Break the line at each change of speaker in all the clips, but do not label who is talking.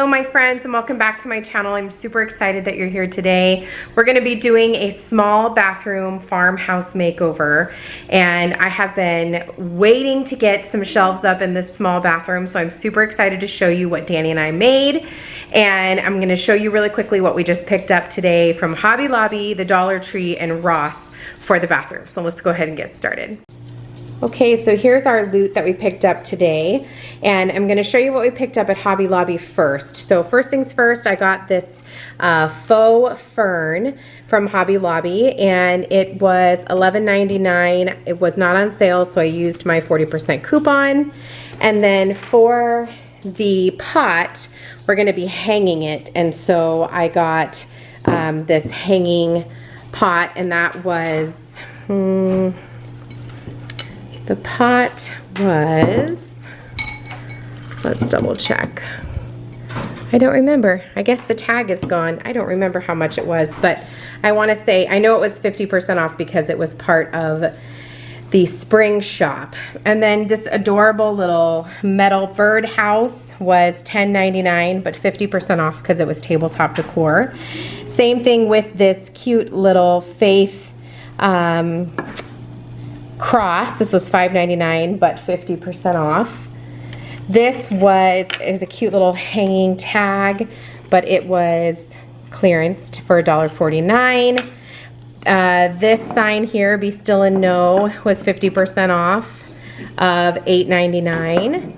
Hello my friends and welcome back to my channel. I'm super excited that you're here today. We're going to be doing a small bathroom farmhouse makeover, and I have been waiting to get some shelves up in this small bathroom, so I'm super excited to show you what Danny and I made. And I'm going to show you really quickly what we just picked up today from Hobby Lobby, the Dollar Tree, and Ross for the bathroom. So let's go ahead and get started. Okay, so here's our loot that we picked up today, and I'm gonna show you what we picked up at Hobby Lobby first. So first things first, I got this faux fern from Hobby Lobby, and it was $11.99. It was not on sale, so I used my 40% coupon. And then for the pot, we're gonna be hanging it, and so I got this hanging pot, and that was, the pot was, let's double check. I don't remember. I guess the tag is gone. I don't remember how much it was, but I want to say, I know it was 50% off because it was part of the spring shop. And then this adorable little metal bird house was $10.99, but 50% off because it was tabletop decor. Same thing with this cute little faith cross. This was $5.99, but 50% off. This is a cute little hanging tag, but it was clearanced for $1.49. This sign here, Be Still and Know, was 50% off of $8.99.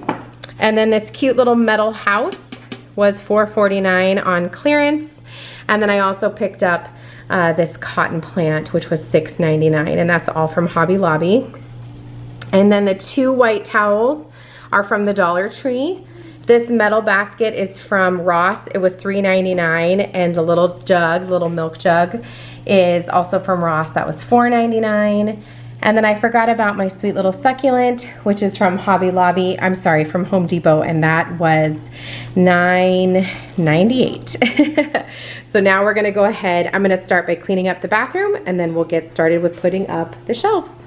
And then this cute little metal house was $4.49 on clearance. And then I also picked up this cotton plant, which was $6.99, and that's all from Hobby Lobby. And then the two white towels are from the Dollar Tree. This metal basket is from Ross. It was $3.99, and the little jug, little milk jug, is also from Ross. That was $4.99. And then I forgot about my sweet little succulent, which is from Hobby Lobby. I'm sorry, from Home Depot, and that was $9.98. So now we're gonna go ahead. I'm gonna start by cleaning up the bathroom, and then we'll get started with putting up the shelves.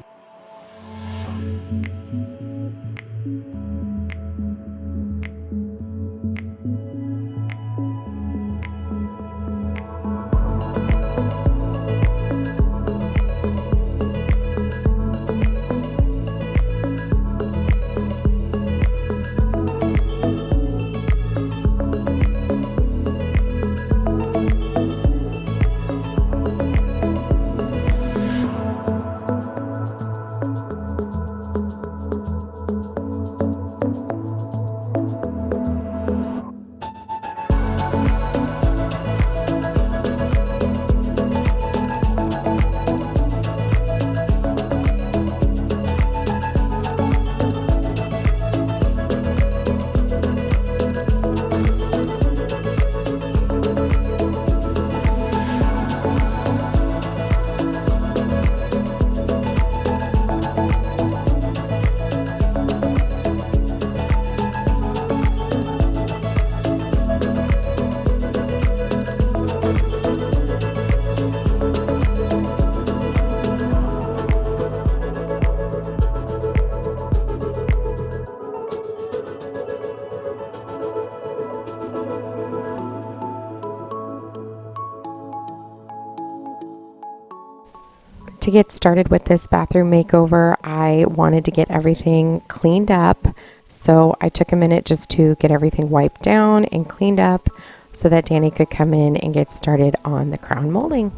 To get started with this bathroom makeover, I wanted to get everything cleaned up. So I took a minute just to get everything wiped down and cleaned up so that Danny could come in and get started on the crown molding.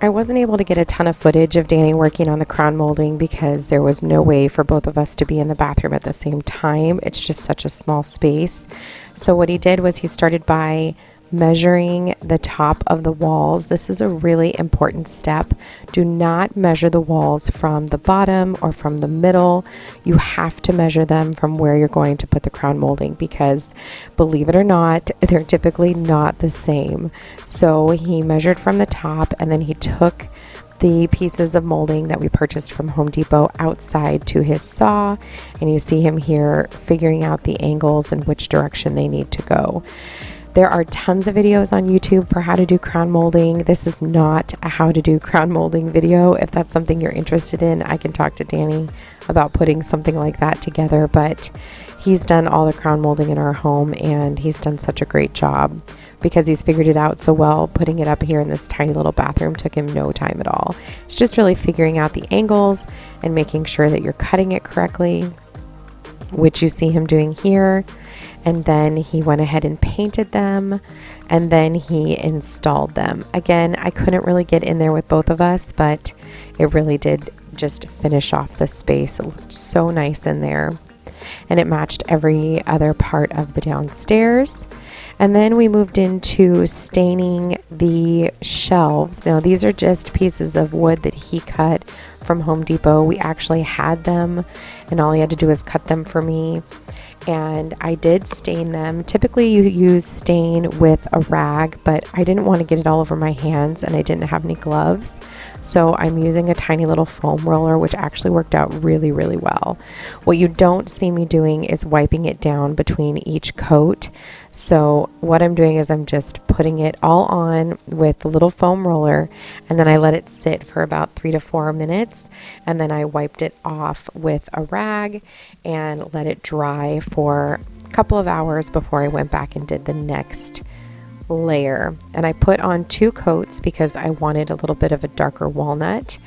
I wasn't able to get a ton of footage of Danny working on the crown molding because there was no way for both of us to be in the bathroom at the same time. It's just such a small space. So what he did was he started by measuring the top of the walls. This is a really important step. Do not measure the walls from the bottom or from the middle. You have to measure them from where you're going to put the crown molding because, believe it or not, they're typically not the same. So he measured from the top and then he took the pieces of molding that we purchased from Home Depot outside to his saw, and you see him here figuring out the angles and which direction they need to go. There are tons of videos on YouTube for how to do crown molding. This is not a how to do crown molding video. If that's something you're interested in, I can talk to Danny about putting something like that together, but he's done all the crown molding in our home and he's done such a great job because he's figured it out so well. Putting it up here in this tiny little bathroom took him no time at all. It's just really figuring out the angles and making sure that you're cutting it correctly, which you see him doing here. And then he went ahead and painted them, and then he installed them. Again, I couldn't really get in there with both of us, but it really did just finish off the space. It looked so nice in there, and it matched every other part of the downstairs. And then we moved into staining the shelves. Now, these are just pieces of wood that he cut from Home Depot. We actually had them, and all he had to do was cut them for me. And I did stain them. Typically you use stain with a rag, but I didn't want to get it all over my hands and I didn't have any gloves. So I'm using a tiny little foam roller, which actually worked out really, really well. What you don't see me doing is wiping it down between each coat. So what I'm doing is I'm just putting it all on with the little foam roller, and then I let it sit for about 3 to 4 minutes, and then I wiped it off with a rag and let it dry for a couple of hours before I went back and did the next layer. And I put on 2 coats because I wanted a little bit of a darker walnut,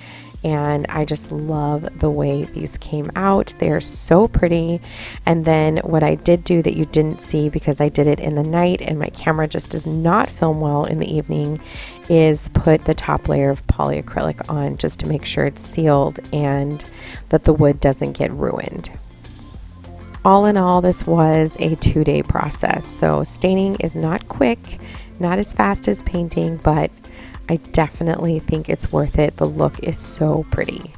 and I just love the way these came out. They are so pretty. And then what I did do that you didn't see because I did it in the night and my camera just does not film well in the evening is put the top layer of polyacrylic on just to make sure it's sealed and that the wood doesn't get ruined. All in all, this was a 2-day process. So staining is not quick, not as fast as painting, but I definitely think it's worth it. The look is so pretty.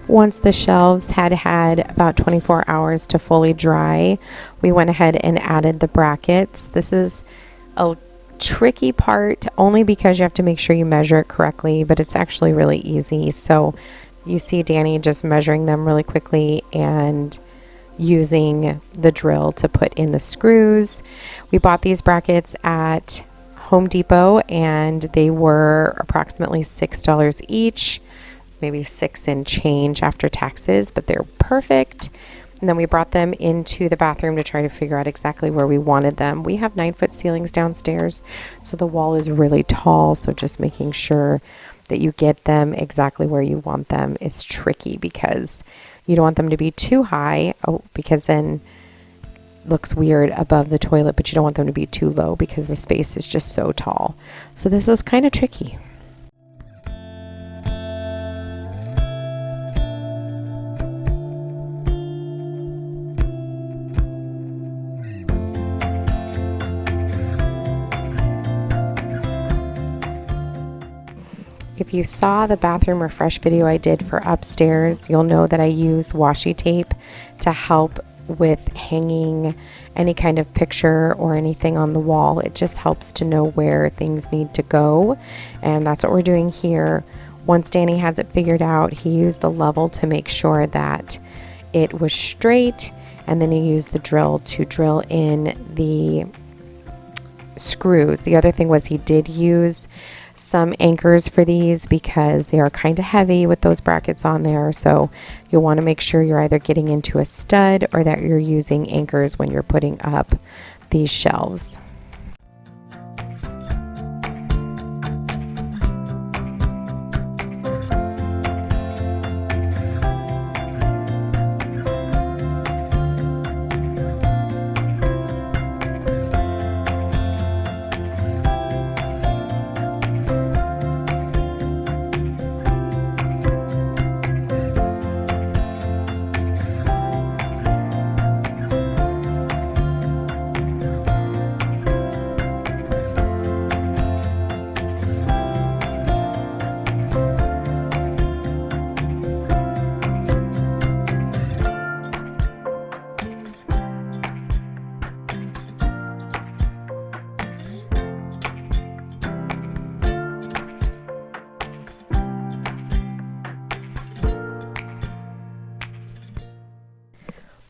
Once the shelves had about 24 hours to fully dry, we went ahead and added the brackets. This is a tricky part only because you have to make sure you measure it correctly, but it's actually really easy. So you see Danny just measuring them really quickly and using the drill to put in the screws. We bought these brackets at Home Depot and they were approximately $6 each. Maybe 6 and change after taxes, but they're perfect. And then we brought them into the bathroom to try to figure out exactly where we wanted them. We have 9-foot ceilings downstairs, so the wall is really tall. So just making sure that you get them exactly where you want them is tricky because you don't want them to be too high, because then it looks weird above the toilet, but you don't want them to be too low because the space is just so tall. So this was kind of tricky. If you saw the bathroom refresh video I did for upstairs, you'll know that I use washi tape to help with hanging any kind of picture or anything on the wall. It just helps to know where things need to go, and that's what we're doing here. Once Danny has it figured out, he used the level to make sure that it was straight, and then he used the drill to drill in the screws. The other thing was he did use some anchors for these because they are kind of heavy with those brackets on there, so you'll want to make sure you're either getting into a stud or that you're using anchors when you're putting up these shelves.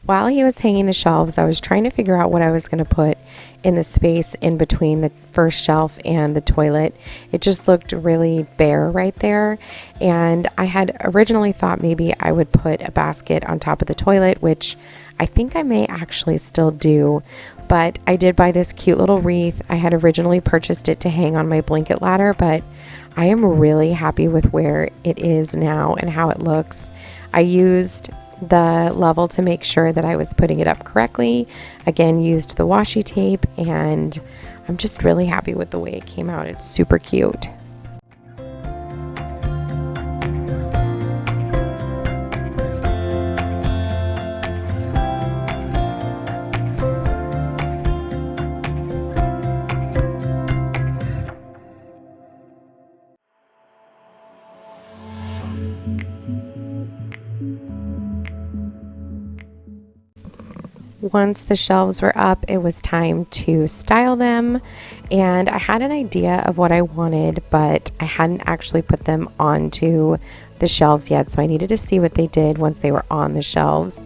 While he was hanging the shelves, I was trying to figure out what I was going to put in the space in between the first shelf and the toilet. It just looked really bare right there, and I had originally thought maybe I would put a basket on top of the toilet, which I think I may actually still do, but I did buy this cute little wreath. I had originally purchased it to hang on my blanket ladder, but I am really happy with where it is now and how it looks. I used the level to make sure that I was putting it up correctly. Again, used the washi tape, and I'm just really happy with the way it came out. It's super cute. Once the shelves were up, it was time to style them, and I had an idea of what I wanted, but I hadn't actually put them onto the shelves yet, so I needed to see what they did once they were on the shelves.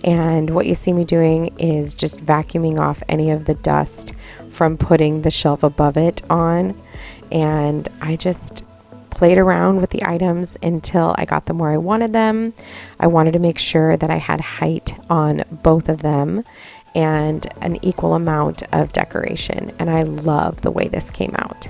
And what you see me doing is just vacuuming off any of the dust from putting the shelf above it on, and I just played around with the items until I got them where I wanted them. I wanted to make sure that I had height on both of them and an equal amount of decoration, and I love the way this came out.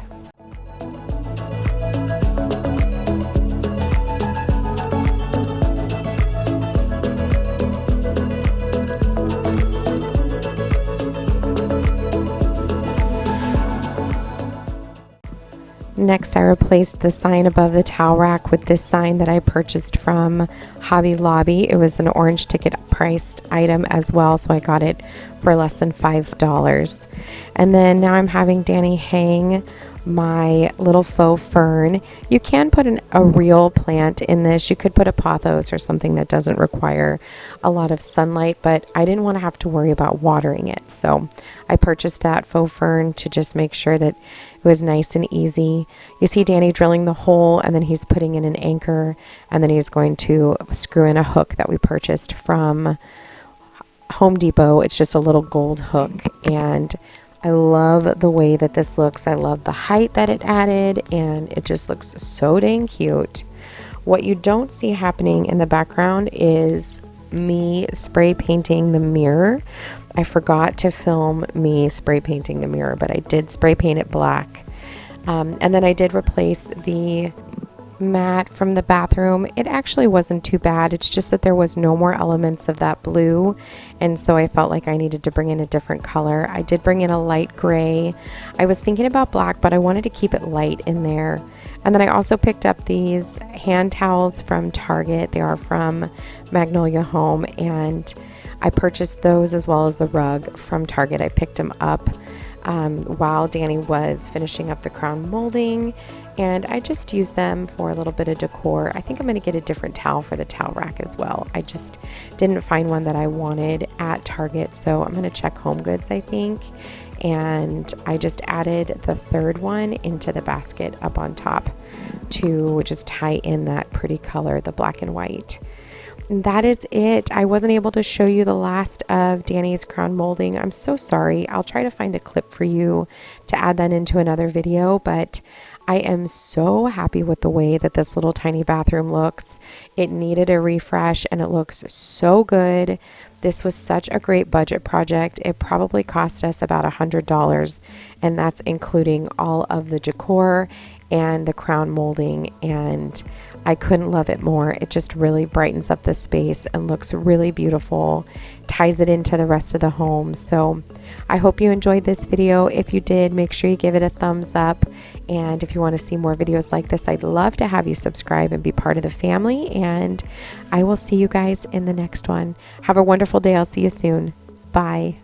Next, I replaced the sign above the towel rack with this sign that I purchased from Hobby Lobby. It was an orange ticket priced item as well, so I got it for less than $5. And then now I'm having Danny hang my little faux fern. You can put a real plant in this. You could put a pothos or something that doesn't require a lot of sunlight, but I didn't want to have to worry about watering it. So I purchased that faux fern to just make sure that it was nice and easy. You see Danny drilling the hole, and then he's putting in an anchor, and then he's going to screw in a hook that we purchased from Home Depot. It's just a little gold hook, and I love the way that this looks. I love the height that it added, and it just looks so dang cute. What you don't see happening in the background is me spray painting the mirror. I forgot to film me spray painting the mirror, but I did spray paint it black. And then I did replace the mat from the bathroom. It actually wasn't too bad. It's just that there was no more elements of that blue, and so I felt like I needed to bring in a different color. I did bring in a light gray. I was thinking about black, but I wanted to keep it light in there. And then I also picked up these hand towels from Target. They are from Magnolia Home, and I purchased those as well as the rug from Target. I picked them up while Danny was finishing up the crown molding, and I just used them for a little bit of decor. I think I'm going to get a different towel for the towel rack as well. I just didn't find one that I wanted at Target, so I'm going to check Home Goods, I think. And I just added the third one into the basket up on top to just tie in that pretty color, the black and white. And that is it. I wasn't able to show you the last of Danny's crown molding. I'm so sorry. I'll try to find a clip for you to add that into another video, but I am so happy with the way that this little tiny bathroom looks. It needed a refresh and it looks so good. This was such a great budget project. It probably cost us about $100, and that's including all of the decor and the crown molding, and I couldn't love it more. It just really brightens up the space and looks really beautiful, ties it into the rest of the home. So I hope you enjoyed this video. If you did, make sure you give it a thumbs up, and if you want to see more videos like this, I'd love to have you subscribe and be part of the family, and I will see you guys in the next one. Have a wonderful day. I'll see you soon. Bye.